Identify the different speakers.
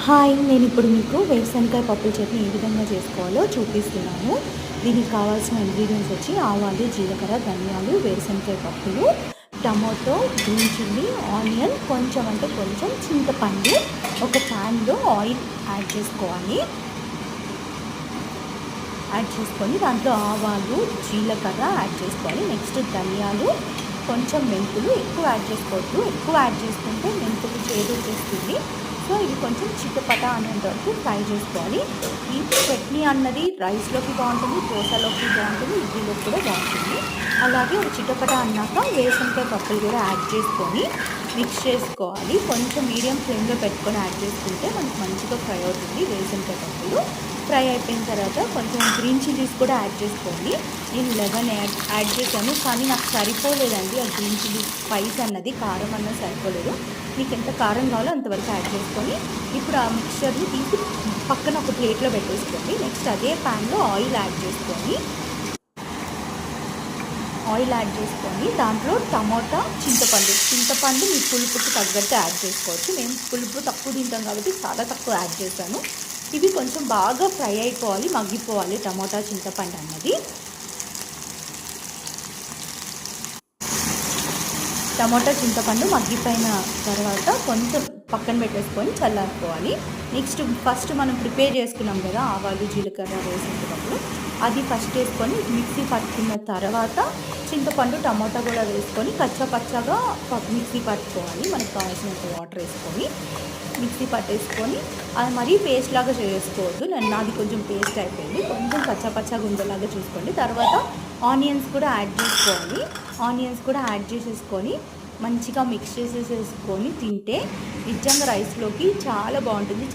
Speaker 1: Hi! నేనిప్పుడు మీకు వేరుశనగకాయ పప్పుల చట్నీ ఏ విధంగా చేసుకోవాలో చూపిస్తున్నాను. దీనికి కావాల్సిన ఇంగ్రీడియెంట్స్ వచ్చి ఆవాలు, జీలకర్ర, ధనియాలు, వేరుశనగకాయ పప్పులు, టమాటో, గ్రీన్ చిల్లీ, ఆనియన్, కొంచెం అంటే కొంచెం చింతపండు. ఒక ప్యాన్‌లో ఆయిల్ యాడ్ చేసుకోవాలి. యాడ్ చేసుకొని దాంట్లో ఆవాలు, జీలకర్ర యాడ్ చేసుకోవాలి. నెక్స్ట్ ధనియాలు, కొంచెం మెంతులు. ఎక్కువ యాడ్ చేసుకోవద్దు. ఎక్కువ యాడ్ చేసుకుంటే మెంతులు చేదొచ్చేస్తుంది. సో ఇవి కొంచెం చిటపట అనేంత వరకు ఫ్రై చేసుకోవాలి. ఈ చట్నీ అన్నది రైస్‌లోకి బాగుంటుంది, దోసలోకి బాగుంటుంది, ఇడ్లీలోకి కూడా బాగుంటుంది. అలాగే ఒక చిటపట అన్నాక వేరుశనగకాయ పప్పులు కూడా యాడ్ చేసుకొని మిక్స్ చేసుకోవాలి. కొంచెం మీడియం ఫ్లేమ్‌లో పెట్టుకొని యాడ్ చేసుకుంటే మనకు మంచిగా ఫ్రై అవుతుంది వేరుశనగకాయ పప్పులు. ఫ్రై అయిపోయిన తర్వాత కొంచెం గ్రీన్ చిల్లీస్ కూడా యాడ్ చేసుకోండి. నేను 11 యాడ్ చేశాను, కానీ నాకు సరిపోలేదండి. ఆ గ్రీన్ చిల్లీ స్పైస్ అన్నది, కారం అన్నది సరిపోలేదు. మీకు ఎంత కారం కావాలో అంతవరకు యాడ్ చేసుకొని ఇప్పుడు ఆ మిక్చర్ని తీసి పక్కన ఒక ప్లేట్లో పెట్టేసుకోండి. నెక్స్ట్ అదే ప్యాన్లో ఆయిల్ యాడ్ చేసుకొని దాంట్లో టమాటా, చింతపండు మీ పులుపుకి తగ్గట్టు యాడ్ చేసుకోవచ్చు. మేము పులుపు తక్కువ తింటాం కాబట్టి చాలా తక్కువ యాడ్ చేశాను. ఇవి కొంచెం బాగా ఫ్రై అయిపోవాలి, మగ్గిపోవాలి టమాటా, చింతపండు అన్నది. టమాటా, చింతపండు మగ్గిపోయిన తర్వాత కొంచెం పక్కన పెట్టేసుకొని చల్లారిపోవాలి. నెక్స్ట్ ఫస్ట్ మనం ప్రిపేర్ చేసుకున్నాం కదా ఆవాలు, జీలకర్ర వేసేటప్పుడు, అది ఫస్ట్ వేసుకొని మిక్సీ పట్టుకున్న తర్వాత చింతపండు, టమాటా కూడా వేసుకొని కచ్చాపచ్చాగా మిక్సీ పట్టుకోవాలి. మనకు కావాల్సినంత వాటర్ వేసుకొని మిక్సీ పట్టేసుకొని అది మరీ పేస్ట్ లాగా చేసుకోవద్దు. నాది కొంచెం పేస్ట్ అయిపోయింది. కొంచెం కచ్చాపచ్చాగా ఉండేలాగా చూసుకోండి. తర్వాత ఆనియన్స్ కూడా యాడ్ చేసేసుకొని మంచిగా మిక్స్ చేసేసుకొని తింటే నిజంగా రైస్లోకి చాలా బాగుంటుంది.